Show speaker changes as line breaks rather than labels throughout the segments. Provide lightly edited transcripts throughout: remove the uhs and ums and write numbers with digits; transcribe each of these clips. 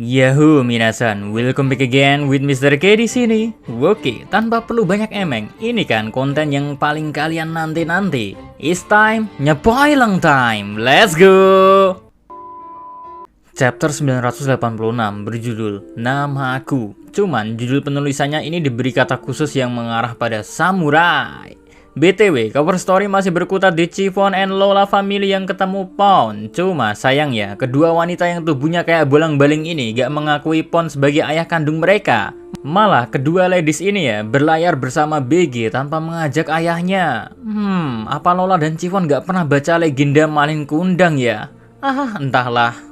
Yahoo minasan, welcome back again with Mr. K di sini. Oke, tanpa perlu banyak emeng, ini kan konten yang paling kalian nanti-nanti. It's time, nyepoiling time. Let's go. Chapter 986 berjudul Nama Aku. Cuman judul penulisannya ini diberi kata khusus yang mengarah pada samurai. BTW, cover story masih berkutat di Chiffon and Lola family yang ketemu Pound. Cuma sayang ya, kedua wanita yang tubuhnya kayak bolang-baling ini gak mengakui Pound sebagai ayah kandung mereka. Malah kedua ladies ini ya berlayar bersama BG tanpa mengajak ayahnya. Apa Lola dan Chiffon gak pernah baca legenda Malin Kundang ya? Entahlah.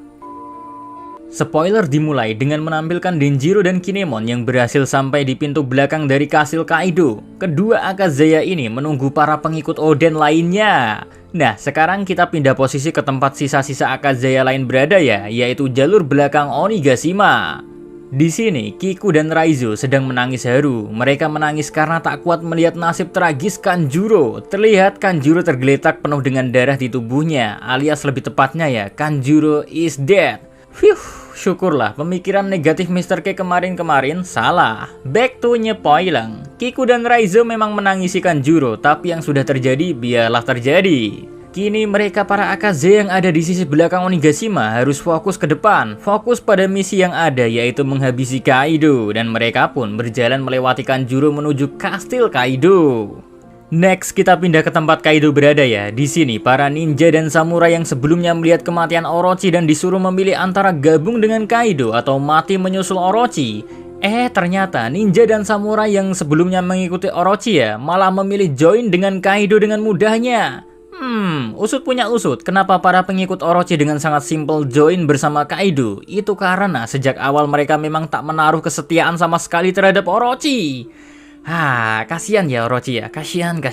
Spoiler dimulai dengan menampilkan Denjiro dan Kinemon yang berhasil sampai di pintu belakang dari kastil Kaido. Kedua Akazaya ini menunggu para pengikut Oden lainnya. Nah, sekarang kita pindah posisi ke tempat sisa-sisa Akazaya lain berada ya, yaitu jalur belakang Onigashima. Di sini, Kiku dan Raizo sedang menangis haru. Mereka menangis karena tak kuat melihat nasib tragis Kanjuro. Terlihat Kanjuro tergeletak penuh dengan darah di tubuhnya, alias lebih tepatnya ya, Kanjuro is dead. Syukurlah pemikiran negatif Mr. K kemarin-kemarin salah. Back to nyepoiling. Kiku dan Raizo memang menangisi Kanjuro, tapi yang sudah terjadi biarlah terjadi. Kini mereka para Akaze yang ada di sisi belakang Onigashima harus fokus ke depan, fokus pada misi yang ada yaitu menghabisi Kaido, dan mereka pun berjalan melewati Kanjuro menuju kastil Kaido. Next, kita pindah ke tempat Kaido berada ya. Di sini, para ninja dan samurai yang sebelumnya melihat kematian Orochi dan disuruh memilih antara gabung dengan Kaido atau mati menyusul Orochi. Ternyata ninja dan samurai yang sebelumnya mengikuti Orochi ya, malah memilih join dengan Kaido dengan mudahnya. Usut punya usut, kenapa para pengikut Orochi dengan sangat simple join bersama Kaido? Itu karena sejak awal mereka memang tak menaruh kesetiaan sama sekali terhadap Orochi. Kasihan ya Orochi ya, kasihan.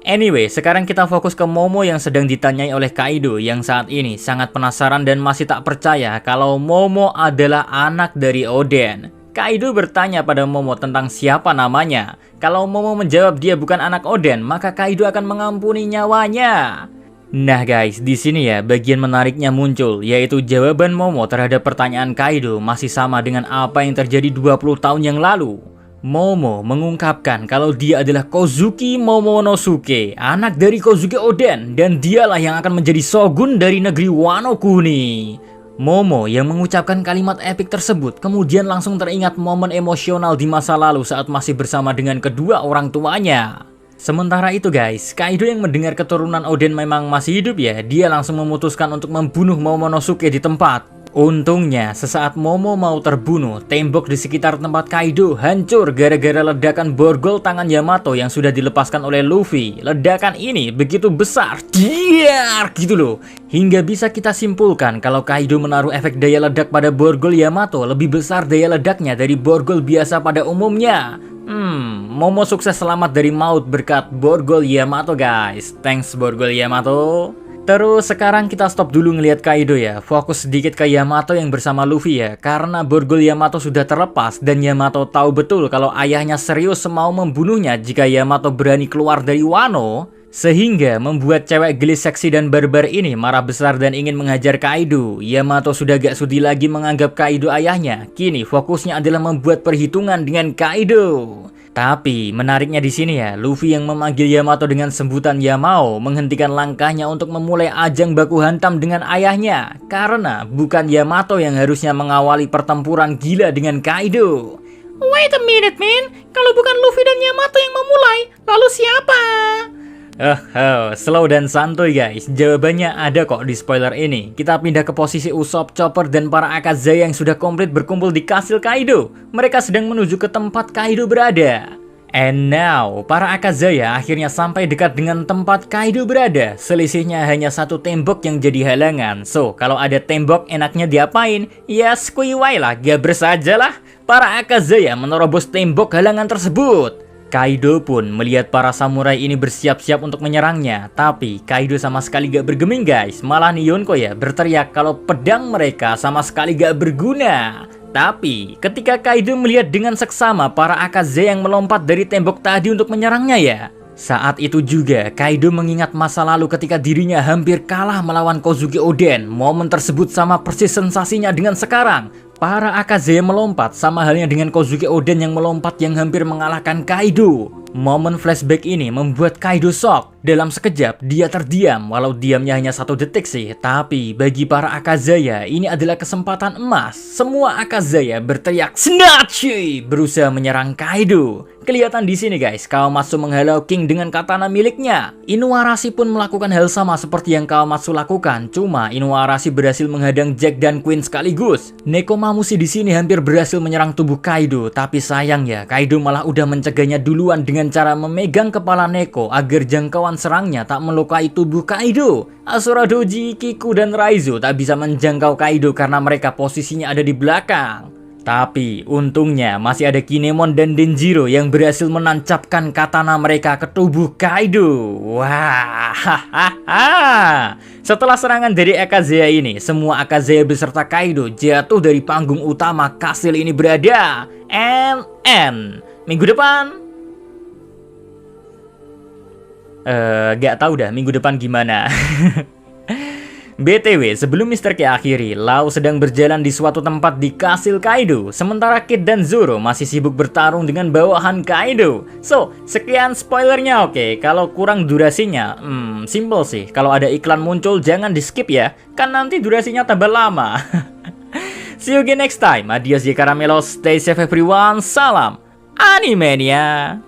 Anyway, sekarang kita fokus ke Momo yang sedang ditanyai oleh Kaido yang saat ini sangat penasaran dan masih tak percaya kalau Momo adalah anak dari Oden. Kaido bertanya pada Momo tentang siapa namanya. Kalau Momo menjawab dia bukan anak Oden, maka Kaido akan mengampuni nyawanya. Nah guys, di sini ya bagian menariknya muncul, yaitu jawaban Momo terhadap pertanyaan Kaido masih sama dengan apa yang terjadi 20 tahun yang lalu. Momo mengungkapkan kalau dia adalah Kozuki Momonosuke, anak dari Kozuki Oden, dan dialah yang akan menjadi shogun dari negeri Wano Kuni. Momo yang mengucapkan kalimat epik tersebut kemudian langsung teringat momen emosional di masa lalu saat masih bersama dengan kedua orang tuanya. Sementara itu guys, Kaido yang mendengar keturunan Oden memang masih hidup ya, dia langsung memutuskan untuk membunuh Momonosuke di tempat. Untungnya, sesaat Momo mau terbunuh, tembok di sekitar tempat Kaido hancur gara-gara ledakan borgol tangan Yamato yang sudah dilepaskan oleh Luffy. Ledakan ini begitu besar, gitu loh. Hingga bisa kita simpulkan kalau Kaido menaruh efek daya ledak pada borgol Yamato lebih besar daya ledaknya dari borgol biasa pada umumnya. Momo sukses selamat dari maut berkat borgol Yamato guys. Thanks borgol Yamato. Terus sekarang kita stop dulu ngelihat Kaido ya. Fokus sedikit ke Yamato yang bersama Luffy ya. Karena borgol Yamato sudah terlepas dan Yamato tahu betul kalau ayahnya serius mau membunuhnya jika Yamato berani keluar dari Wano. Sehingga membuat cewek gelis seksi dan barbar ini marah besar dan ingin menghajar Kaido. Yamato sudah gak sudi lagi menganggap Kaido ayahnya. Kini fokusnya adalah membuat perhitungan dengan Kaido. Tapi menariknya di sini ya, Luffy yang memanggil Yamato dengan sebutan Yamao menghentikan langkahnya untuk memulai ajang baku hantam dengan ayahnya. Karena bukan Yamato yang harusnya mengawali pertempuran gila dengan Kaido. Wait a minute man, kalau bukan Luffy dan Yamato yang memulai, lalu siapa? Slow dan santuy guys, jawabannya ada kok di spoiler ini. Kita pindah ke posisi Usopp, Chopper, dan para Akazaya yang sudah komplit berkumpul di kastil Kaido. Mereka sedang menuju ke tempat Kaido berada. And now, para Akazaya akhirnya sampai dekat dengan tempat Kaido berada. Selisihnya hanya satu tembok yang jadi halangan. So, kalau ada tembok enaknya diapain? Ya skuiwai lah, gabres aja lah. Para Akazaya menerobos tembok halangan tersebut. Kaido pun melihat para samurai ini bersiap-siap untuk menyerangnya. Tapi Kaido sama sekali gak bergeming guys. Malah Nihonko ya berteriak kalau pedang mereka sama sekali gak berguna. Tapi ketika Kaido melihat dengan seksama para Akaze yang melompat dari tembok tadi untuk menyerangnya ya, Saat itu juga, Kaido mengingat masa lalu ketika dirinya hampir kalah melawan Kozuki Oden. Momen tersebut sama persis sensasinya dengan sekarang. Para Akaze melompat sama halnya dengan Kozuki Oden yang melompat yang hampir mengalahkan Kaido. Momen flashback ini membuat Kaido shock. Dalam sekejap, dia terdiam, walau diamnya hanya 1 detik sih. Tapi bagi para Akazaya, ini adalah kesempatan emas. Semua Akazaya berteriak Snatchy, berusaha menyerang Kaido. Kelihatan di sini guys, Kawamatsu menghalau King dengan katana miliknya. Inuarashi pun melakukan hal sama seperti yang Kawamatsu lakukan. Cuma Inuarashi berhasil menghadang Jack dan Queen sekaligus. Nekomamushi di sini hampir berhasil menyerang tubuh Kaido, tapi sayang ya, Kaido malah udah mencegahnya duluan dengan cara memegang kepala Neko agar jangkauan serangnya tak melukai tubuh Kaido. Asura Doji, Kiku, dan Raizo tak bisa menjangkau Kaido karena mereka posisinya ada di belakang. Tapi untungnya masih ada Kinemon dan Denjiro yang berhasil menancapkan katana mereka ke tubuh Kaido. Wah, hahaha. Setelah serangan dari Akazaya ini, semua Akazaya beserta Kaido jatuh dari panggung utama kastil ini berada. Minggu depan gak tahu dah minggu depan gimana. BTW, sebelum Mr. K akhiri, Lau sedang berjalan di suatu tempat di kastil Kaido, sementara Kid dan Zoro masih sibuk bertarung dengan bawahan Kaido. So, sekian spoilernya oke. Kalau kurang durasinya, simple sih. Kalau ada iklan muncul jangan di skip ya, kan nanti durasinya tambah lama. See you again next time. Adios ya Caramelos, stay safe everyone, salam Animania.